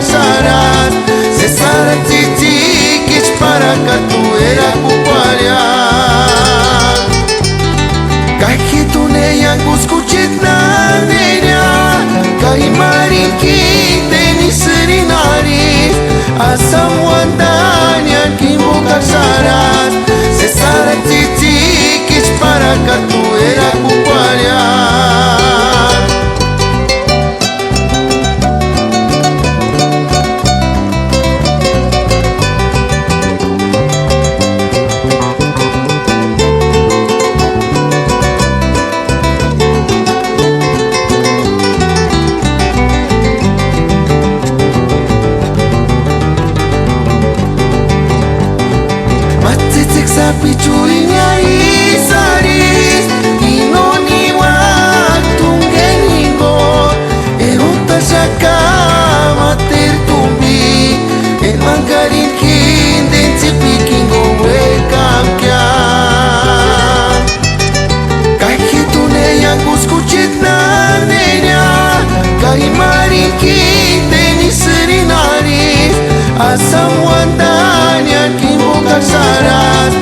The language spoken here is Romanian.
sarat se sara titi kich para katuera kupalya kaki tune yang kuskucit na denya kai marin kite ni serinari asam wandanya kimbuka sarat se sara titi kich para katuera kupalya pichuinya isaris inoni watunggeningo eruta shaka mater tumbi en mangarin kinden tipikingo welcome kya kai hitune yang kuskuchit na nenya kai marin kinden isrinaris asam wandanya kimbuka sarat